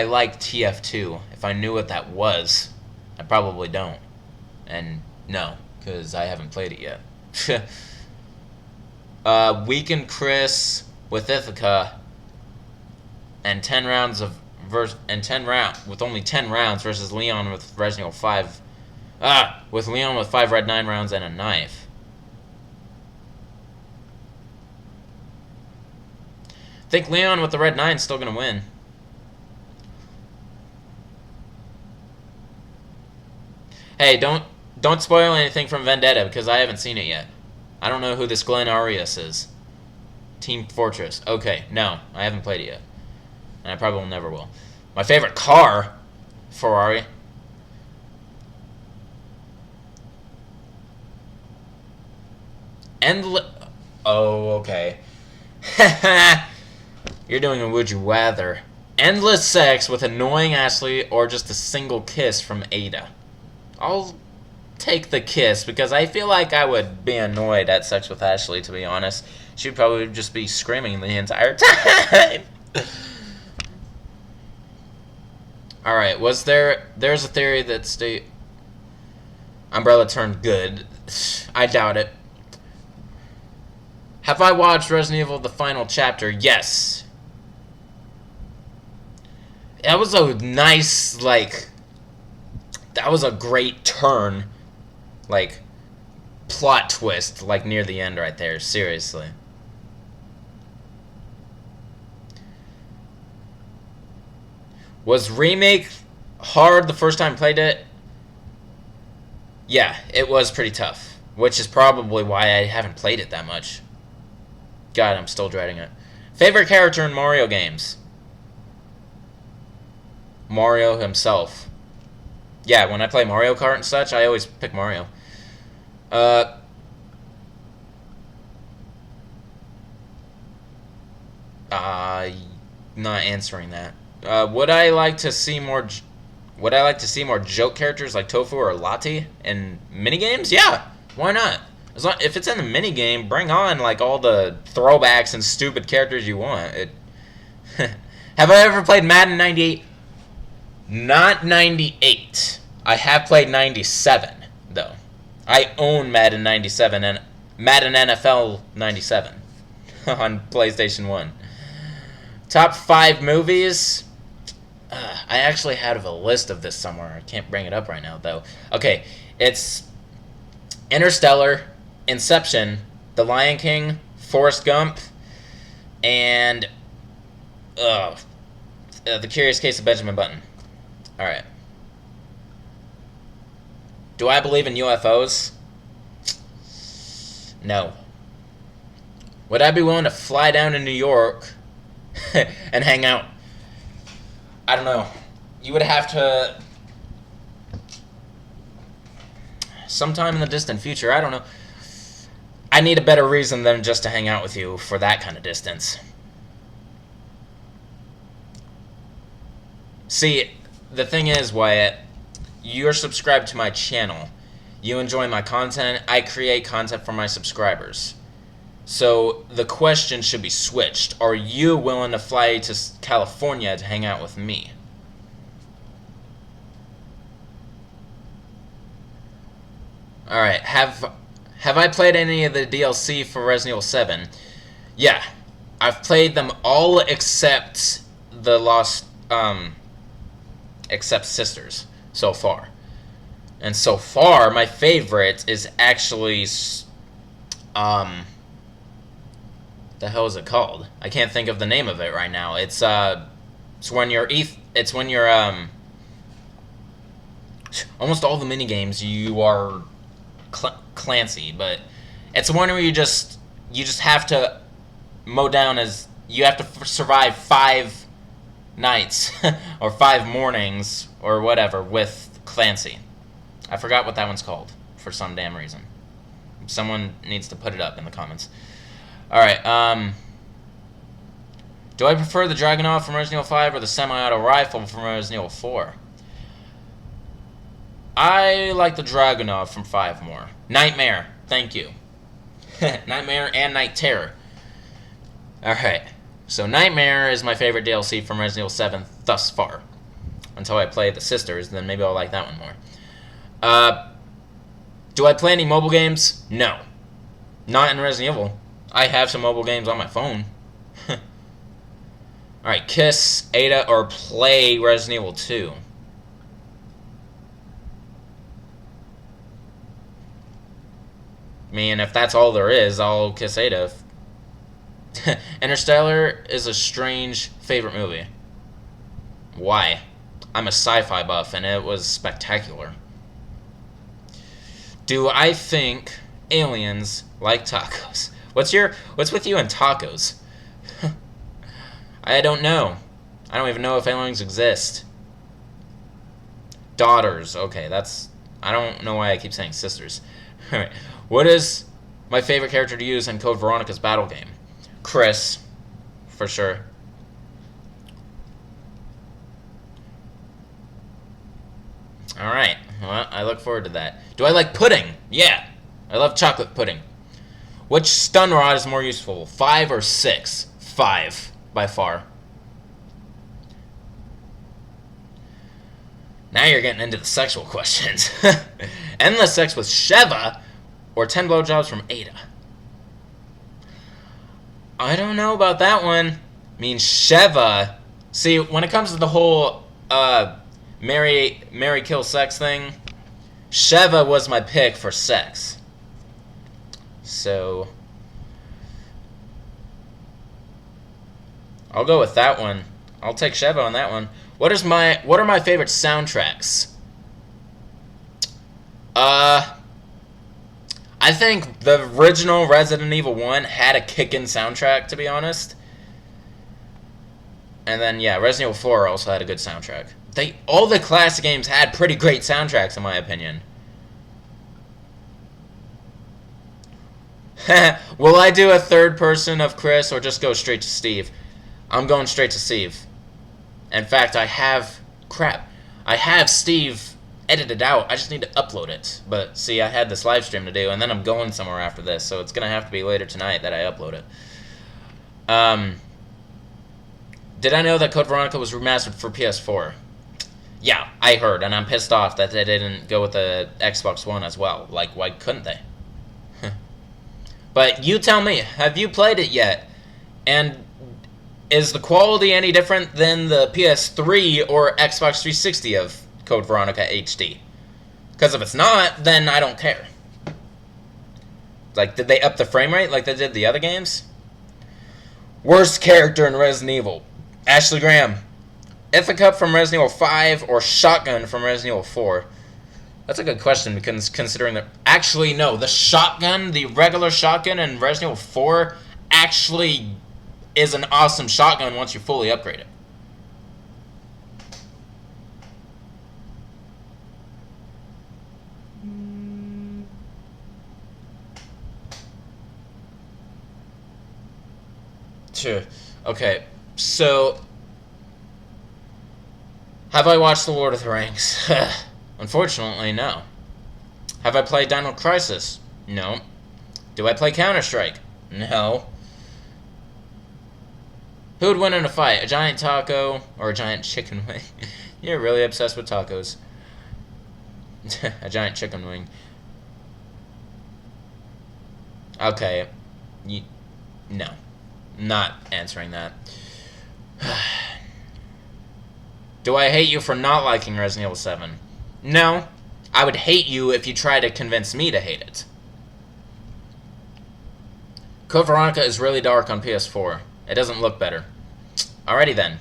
like TF2? If I knew what that was, I probably don't. And no, because I haven't played it yet. Weekend Chris with Ithaca and 10 rounds of with only 10 rounds versus Leon with Resident Evil 5. With Leon with 5 red 9 rounds and a knife. I think Leon with the red 9 is still gonna win. Hey, don't spoil anything from Vendetta because I haven't seen it yet. I don't know who this Glenn Arias is. Team Fortress. Okay, no, I haven't played it yet. And I probably never will. My favorite car? Ferrari. Oh, okay. You're doing a would you rather. Endless sex with annoying Ashley or just a single kiss from Ada? I'll take the kiss because I feel like I would be annoyed at sex with Ashley, to be honest. She'd probably just be screaming the entire time. Alright, there's a theory that Umbrella turned good. I doubt it. Have I watched Resident Evil the final chapter? Yes. That was a nice, like, that was a great turn, like, plot twist, like, near the end right there, seriously. Was Remake hard the first time I played it? Yeah, it was pretty tough, which is probably why I haven't played it that much. God, I'm still dreading it. Favorite character in Mario games? Mario himself. Yeah, when I play Mario Kart and such, I always pick Mario. Uh, uh, not answering that. Would I like to see more? Would I like to see more joke characters like Tofu or Lati in minigames? Yeah, why not? As long, if it's in the minigame, bring on like all the throwbacks and stupid characters you want. It, have I ever played Madden 98? Not 98. I have played 97 though. I own Madden 97 and Madden NFL 97 on PlayStation 1. Top 5 movies. I actually have a list of this somewhere. I can't bring it up right now, though. Okay, it's Interstellar, Inception, The Lion King, Forrest Gump, and The Curious Case of Benjamin Button. All right. Do I believe in UFOs? No. Would I be willing to fly down to New York and hang out? I don't know. You would have to... sometime in the distant future, I don't know. I need a better reason than just to hang out with you for that kind of distance. See, the thing is, Wyatt, you're subscribed to my channel. You enjoy my content. I create content for my subscribers. So the question should be switched. Are you willing to fly to California to hang out with me? Alright, have I played any of the DLC for Resident Evil 7? Yeah. I've played them all except the Lost, except Sisters so far. And so far, my favorite is actually, the hell is it called? I can't think of the name of it right now. It's when you're almost all the mini games you are Clancy, but it's one where you just have to mow down as you have to survive 5 nights or 5 mornings or whatever with Clancy. I forgot what that one's called for some damn reason. Someone needs to put it up in the comments. Alright, do I prefer the Dragunov from Resident Evil 5 or the semi-auto rifle from Resident Evil 4? I like the Dragunov from 5 more. Nightmare, thank you. Nightmare and Night Terror. Alright, so Nightmare is my favorite DLC from Resident Evil 7 thus far. Until I play the Sisters, then maybe I'll like that one more. Do I play any mobile games? No. Not in Resident Evil. I have some mobile games on my phone. Alright, Kiss, Ada, or play Resident Evil 2. I mean, if that's all there is, I'll kiss Ada. Interstellar is a strange favorite movie. Why? I'm a sci-fi buff, and it was spectacular. Do I think aliens like tacos? What's with you and tacos? I don't know. I don't even know if aliens exist. Daughters. Okay, that's... I don't know why I keep saying sisters. Alright. What is my favorite character to use in Code Veronica's battle game? Chris. For sure. Alright. Well, I look forward to that. Do I like pudding? Yeah. I love chocolate pudding. Which stun rod is more useful, 5 or 6? 5, by far. Now you're getting into the sexual questions. Endless sex with Sheva or 10 blowjobs from Ada? I don't know about that one. I mean, Sheva, See, when it comes to the whole marry kill sex thing, Sheva was my pick for sex. So I'll go with that one. I'll take Sheva on that one. What are my favorite soundtracks? I think the original Resident Evil 1 had a kickin' soundtrack, to be honest. And then, yeah, Resident Evil 4 also had a good soundtrack. All the classic games had pretty great soundtracks, in my opinion. Will I do a third person of Chris or just go straight to Steve? I'm going straight to Steve. In fact, I have Steve edited out. I just need to upload it. But see, I had this live stream to do, and then I'm going somewhere after this, so it's going to have to be later tonight that I upload it. Did I know that Code Veronica was remastered for PS4? Yeah, I heard, and I'm pissed off that they didn't go with the Xbox One as well. Like, why couldn't they? But you tell me, have you played it yet? And is the quality any different than the PS3 or Xbox 360 of Code Veronica HD? Because if it's not, then I don't care. Like, did they up the frame rate like they did the other games? Worst character in Resident Evil. Ashley Graham. Ithaca from Resident Evil 5 or Shotgun from Resident Evil 4? That's a good question because considering that... Actually, no. The shotgun, the regular shotgun in Resident Evil 4 actually is an awesome shotgun once you fully upgrade it. Sure. Okay, so... Have I watched The Lord of the Rings? Unfortunately, no. Have I played Dino Crisis? No. Do I play Counter-Strike? No. Who would win in a fight? A giant taco or a giant chicken wing? You're really obsessed with tacos. A giant chicken wing. Okay. No. Not answering that. Do I hate you for not liking Resident Evil 7? No. I would hate you if you try to convince me to hate it. Code Veronica is really dark on PS4. It doesn't look better. Alrighty then.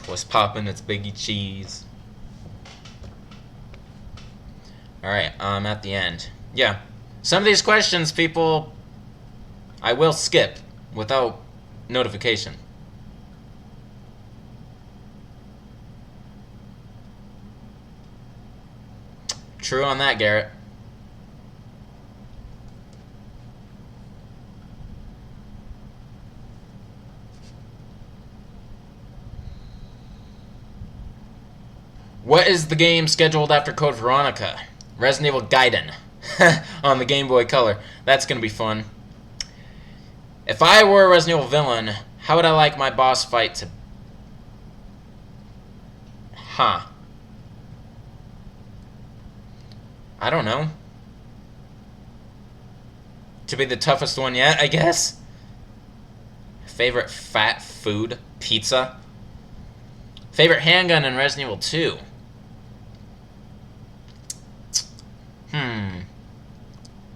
What's poppin'? It's Biggie Cheese. Alright, I'm at the end. Yeah. Some of these questions, people, I will skip without notification. True on that, Garrett. What is the game scheduled after Code Veronica? Resident Evil Gaiden on the Game Boy Color. That's going to be fun. If I were a Resident Evil villain, how would I like my boss fight to... Huh. I don't know. To be the toughest one yet, I guess? Favorite fat food? Pizza? Favorite handgun in Resident Evil 2?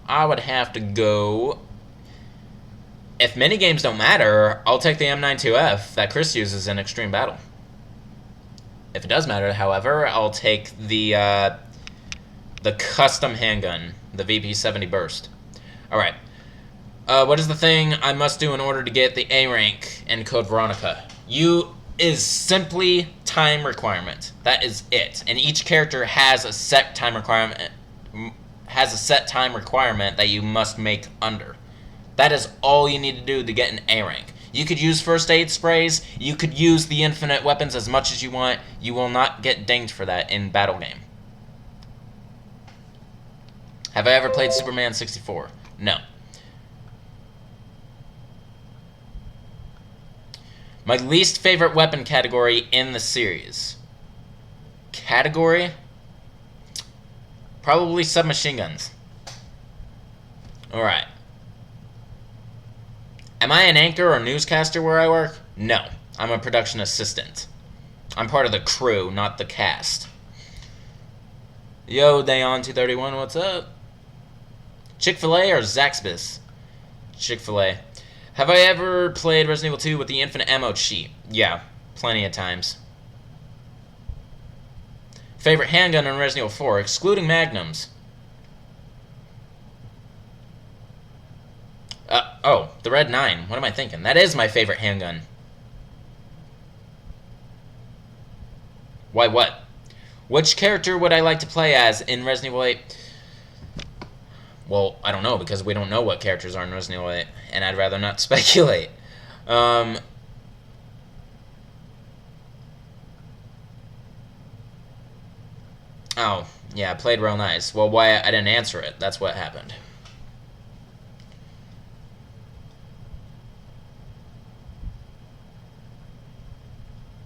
I would have to go... If minigames don't matter, I'll take the M92F that Chris uses in Extreme Battle. If it does matter, however, I'll take the custom handgun, the VP70 Burst. Alright. What is the thing I must do in order to get the A rank in Code Veronica? Is simply time requirement. That is it. And each character has a set time requirement that you must make under. That is all you need to do to get an A rank. You could use first aid sprays, you could use the infinite weapons as much as you want, you will not get dinged for that in battle game. Have I ever played Superman 64? No. My least favorite weapon category in the series. Category? Probably submachine guns. Alright. Am I an anchor or newscaster where I work? No. I'm a production assistant. I'm part of the crew, not the cast. Yo, Dayon231, what's up? Chick-fil-A or Zaxby's? Chick-fil-A. Have I ever played Resident Evil 2 with the infinite ammo cheat? Yeah, plenty of times. Favorite handgun in Resident Evil 4, excluding magnums? Oh, the Red 9. What am I thinking? That is my favorite handgun. Why what? Which character would I like to play as in Resident Evil 8? Well, I don't know, because we don't know what characters are in Resident Evil 8, and I'd rather not speculate. Oh, yeah, played real nice. Well, why I didn't answer it, that's what happened.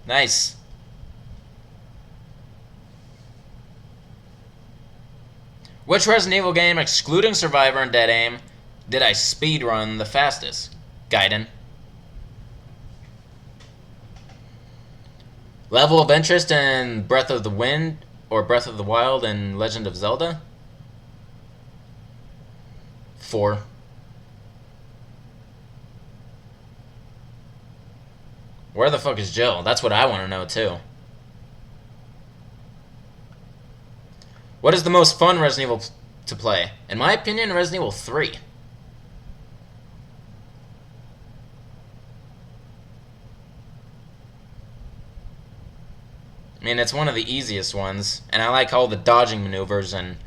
Nice. Which Resident Evil game, excluding Survivor and Dead Aim, did I speedrun the fastest? Gaiden. Level of interest in Breath of the Wind or Breath of the Wild and Legend of Zelda? 4. Where the fuck is Jill? That's what I want to know, too. What is the most fun Resident Evil to play? In my opinion, Resident Evil 3. I mean, it's one of the easiest ones, and I like all the dodging maneuvers, and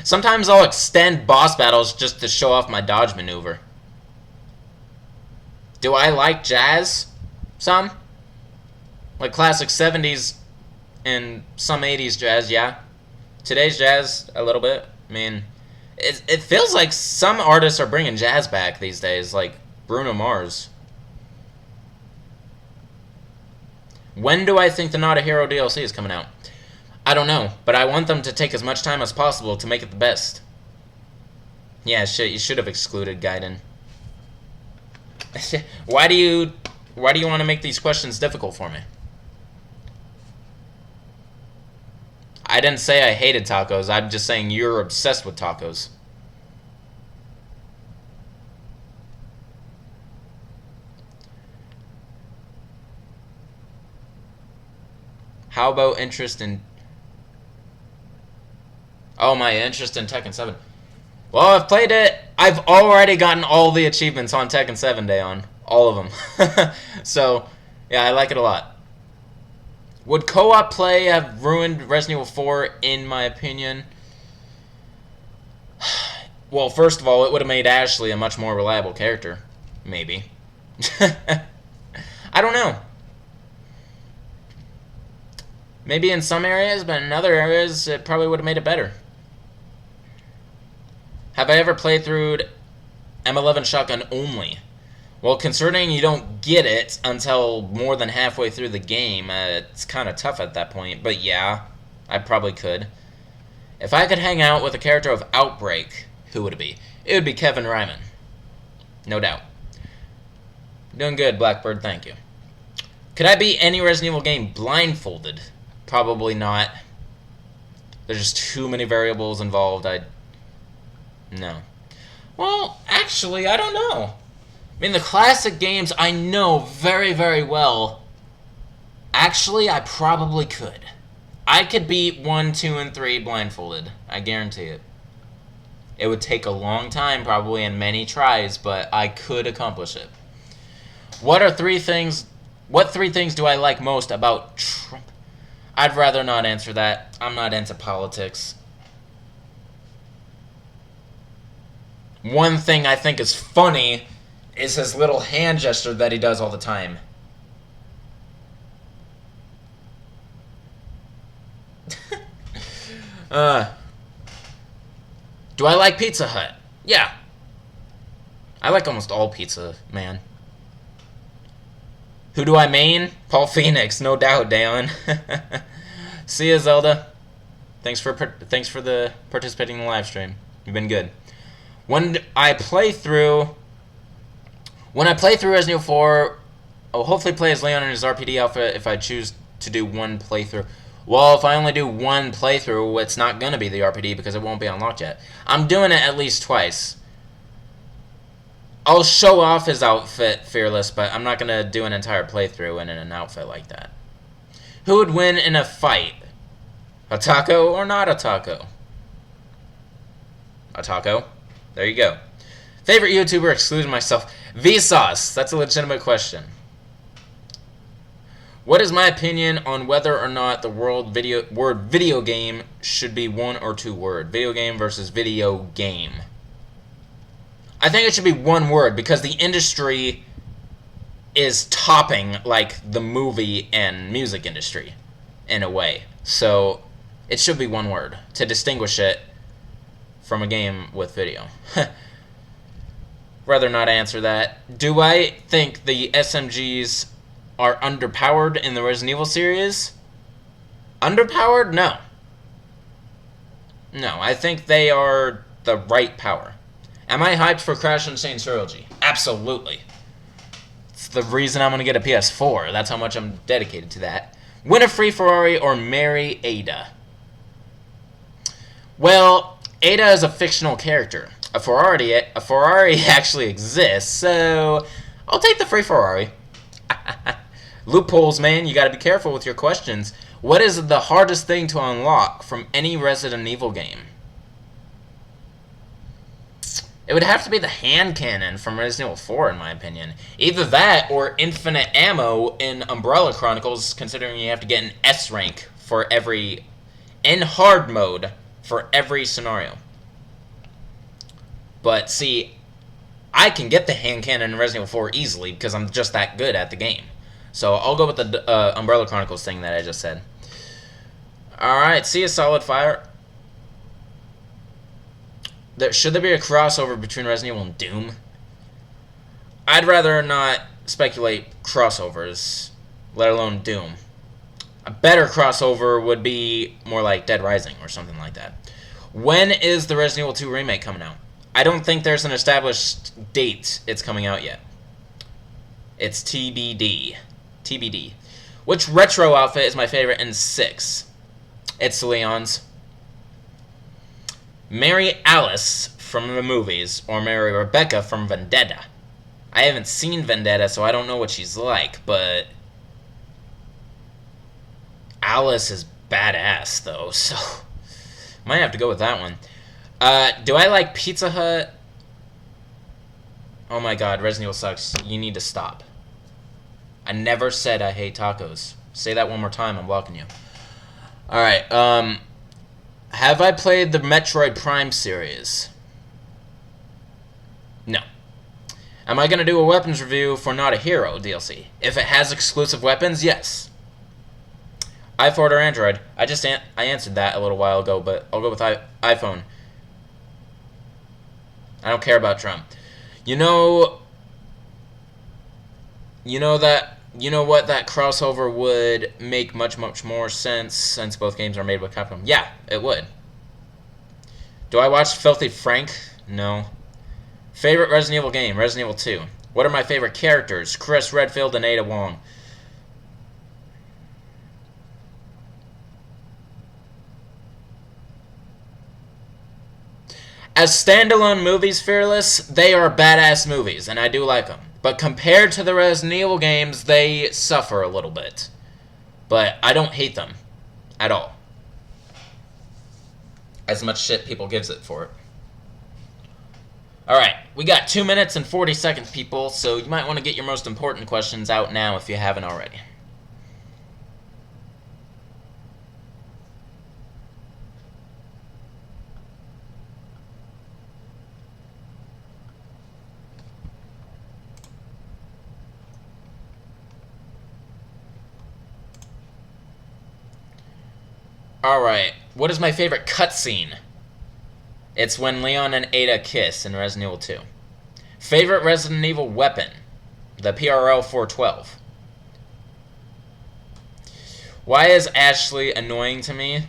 sometimes I'll extend boss battles just to show off my dodge maneuver. Do I like jazz? Some. Like classic 70s and some 80s jazz, yeah. Today's jazz, a little bit. I mean, it feels like some artists are bringing jazz back these days, like Bruno Mars. When do I think the Not a Hero DLC is coming out? I don't know, but I want them to take as much time as possible to make it the best. Yeah, shit, you should have excluded Gaiden. Why do you want to make these questions difficult for me? I didn't say I hated tacos. I'm just saying you're obsessed with tacos. How about interest in... Oh, my interest in Tekken 7. Well, I've played it. I've already gotten all the achievements on Tekken 7 Day on. All of them. So, yeah, I like it a lot. Would co-op play have ruined Resident Evil 4, in my opinion? Well, first of all, it would have made Ashley a much more reliable character. Maybe. I don't know. Maybe in some areas, but in other areas, it probably would have made it better. Have I ever played through M11 Shotgun only? Well, concerning you don't get it until more than halfway through the game, it's kind of tough at that point. But yeah, I probably could. If I could hang out with a character of Outbreak, who would it be? It would be Kevin Ryman. No doubt. Doing good, Blackbird, thank you. Could I beat any Resident Evil game blindfolded? Probably not. There's just too many variables involved. No. Well, actually, I don't know. I mean, the classic games I know very, very well. Actually, I probably could. I could beat 1, 2, and 3 blindfolded. I guarantee it. It would take a long time, probably, and many tries, but I could accomplish it. What 3 things do I like most about Trump? I'd rather not answer that. I'm not into politics. One thing I think is funny is his little hand gesture that he does all the time. Do I like Pizza Hut? Yeah. I like almost all pizza, man. Who do I main? Paul Phoenix, no doubt, Dayon. See ya, Zelda. Thanks for the participating in the live stream. You've been good. When I play through Resident Evil 4, I'll hopefully play as Leon in his RPD outfit if I choose to do one playthrough. Well, if I only do one playthrough, it's not going to be the RPD because it won't be unlocked yet. I'm doing it at least twice. I'll show off his outfit, Fearless, but I'm not going to do an entire playthrough in an outfit like that. Who would win in a fight? A taco or not a taco? A taco. There you go. Favorite YouTuber, excluding myself. Vsauce. That's a legitimate question. What is my opinion on whether or not the word video game should be one or two word? Video game versus video game. I think it should be one word because the industry is topping like the movie and music industry in a way. So it should be one word to distinguish it from a game with video. Rather not answer that. Do I think the SMGs are underpowered in the Resident Evil series? Underpowered? No. No, I think they are the right power. Am I hyped for Crash Insane Trilogy? Absolutely. It's the reason I'm going to get a PS4. That's how much I'm dedicated to that. Win a free Ferrari or marry Ada? Well, Ada is a fictional character. A Ferrari actually exists, so I'll take the free Ferrari. Loopholes, man. You got to be careful with your questions. What is the hardest thing to unlock from any Resident Evil game? It would have to be the hand cannon from Resident Evil 4, in my opinion. Either that or infinite ammo in Umbrella Chronicles, considering you have to get an S rank for every... in hard mode for every scenario. But, see, I can get the hand cannon in Resident Evil 4 easily because I'm just that good at the game. So I'll go with the Umbrella Chronicles thing that I just said. Alright, see a Solid Fire. Should there be a crossover between Resident Evil and Doom? I'd rather not speculate crossovers, let alone Doom. A better crossover would be more like Dead Rising or something like that. When is the Resident Evil 2 remake coming out? I don't think there's an established date it's coming out yet. It's TBD. TBD. Which retro outfit is my favorite in 6? It's Leon's. Marry Alice from the movies, or marry Rebecca from Vendetta. I haven't seen Vendetta, so I don't know what she's like, but Alice is badass, though, so might have to go with that one. Do I like Pizza Hut? Oh my god, Resident Evil sucks. You need to stop. I never said I hate tacos. Say that one more time, I'm blocking you. Alright, have I played the Metroid Prime series? No. Am I going to do a weapons review for Not a Hero DLC? If it has exclusive weapons, yes. iPhone or Android? I answered that a little while ago, but I'll go with iPhone. I don't care about Trump. You know what, that crossover would make much more sense since both games are made by Capcom. Yeah, it would. Do I watch Filthy Frank? No. Favorite Resident Evil game? Resident Evil 2. What are my favorite characters? Chris Redfield and Ada Wong. As standalone movies, Fearless, they are badass movies, and I do like them. But compared to the Resident Evil games, they suffer a little bit. But I don't hate them. At all. As much shit people gives it for it. Alright, we got 2 minutes and 40 seconds, people, so you might want to get your most important questions out now if you haven't already. Alright, what is my favorite cutscene? It's when Leon and Ada kiss in Resident Evil 2. Favorite Resident Evil weapon? The PRL 412. Why is Ashley annoying to me?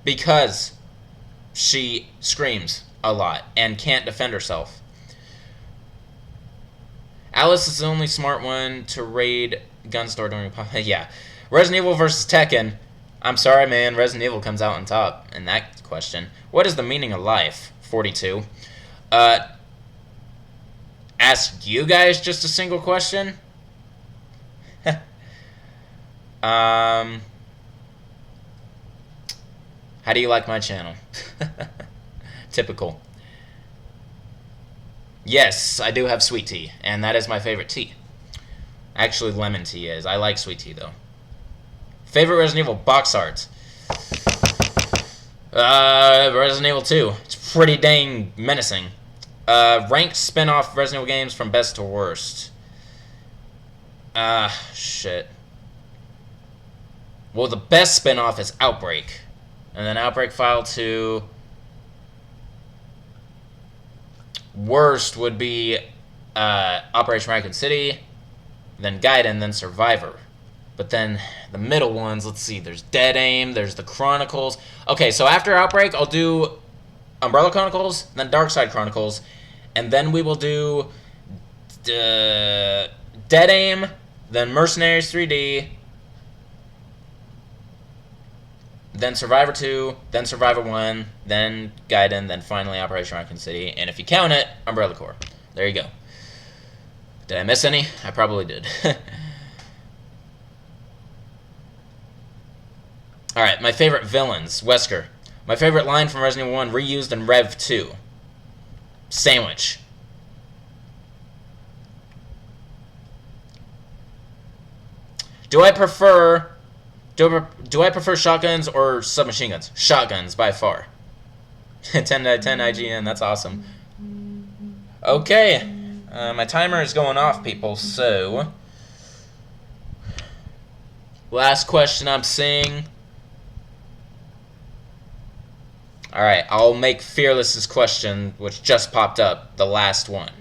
Because she screams a lot and can't defend herself. Alice is the only smart one to raid gun store during yeah. Resident Evil versus Tekken. I'm sorry, man. Resident Evil comes out on top in that question. What is the meaning of life? 42. Ask you guys just a single question. How do you like my channel? Typical. Yes, I do have sweet tea, and that is my favorite tea. Actually, lemon tea is. I like sweet tea, though. Favorite Resident Evil box art? Resident Evil 2. It's pretty dang menacing. Ranked spin-off Resident Evil games from best to worst. Shit. Well, the best spin-off is Outbreak. And then Outbreak File 2. Worst would be Operation Raccoon City, then Gaiden, then Survivor. But then the middle ones, let's see, there's Dead Aim, there's the Chronicles. Okay, so after Outbreak, I'll do Umbrella Chronicles, then Darkside Chronicles, and then we will do Dead Aim, then Mercenaries 3D, then Survivor 2, then Survivor 1, then Gaiden, then finally Operation Raccoon City, and if you count it, Umbrella Corps. There you go. Did I miss any? I probably did. Alright, my favorite villains. Wesker. My favorite line from Resident Evil 1, reused in Rev 2. Sandwich. Do I prefer shotguns or submachine guns? Shotguns, by far. 10 out of 10 IGN, that's awesome. Okay, my timer is going off, people, so... Last question I'm seeing. Alright, I'll make Fearless's question, which just popped up, the last one.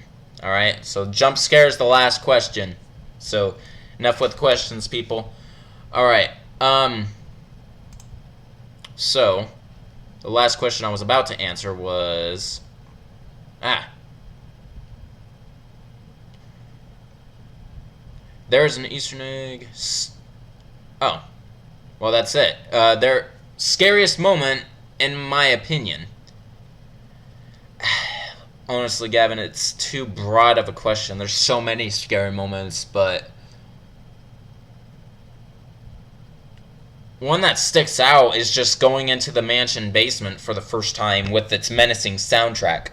Alright, so jump scare is the last question. So, enough with questions, people. Alright, so, the last question I was about to answer was... There's an Easter egg... Oh. Well, that's it. Their scariest moment, in my opinion... Honestly, Gavin, it's too broad of a question. There's so many scary moments, but... One that sticks out is just going into the mansion basement for the first time with its menacing soundtrack.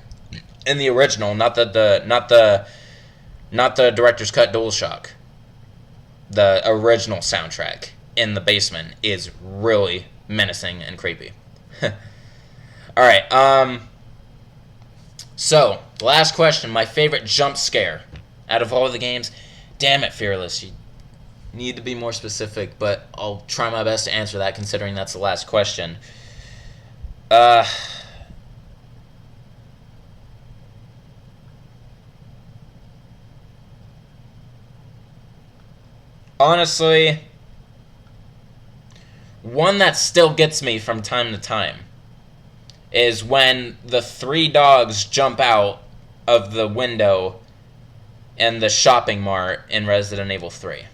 In the original, not the director's cut DualShock. The original soundtrack in the basement is really menacing and creepy. Alright, so, last question, my favorite jump scare out of all of the games. Damn it, Fearless, you need to be more specific, but I'll try my best to answer that considering that's the last question. Honestly, one that still gets me from time to time is when the 3 dogs jump out of the window in the shopping mart in Resident Evil 3.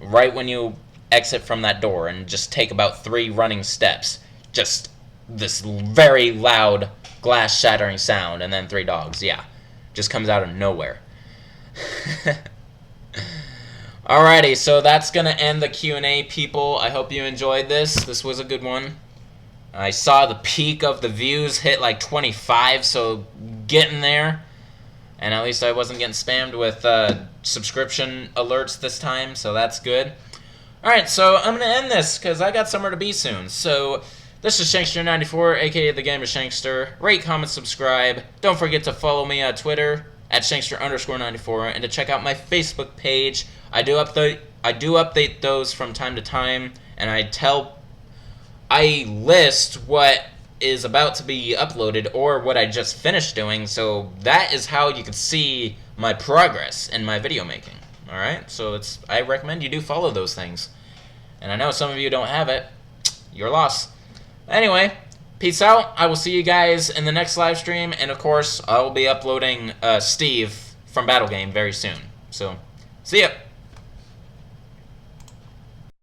Right when you exit from that door and just take about 3 running steps. Just this very loud glass shattering sound and then 3 dogs. Yeah, just comes out of nowhere. Alrighty, so that's going to end the Q&A, people. I hope you enjoyed this. This was a good one. I saw the peak of the views hit like 25, so getting there. And at least I wasn't getting spammed with subscription alerts this time, so that's good. Alright, so I'm going to end this because I got somewhere to be soon. So this is Shankster94, aka TheGamersHankster. Rate, comment, subscribe. Don't forget to follow me on Twitter at Shankster_94 and to check out my Facebook page. I do update those from time to time, and I list what is about to be uploaded or what I just finished doing, so that is how you can see my progress in my video making. All right, so I recommend you do follow those things. And I know some of you don't have it. Your loss. Anyway, peace out. I will see you guys in the next live stream, and of course, I will be uploading Steve from Battle Game very soon. So, see ya.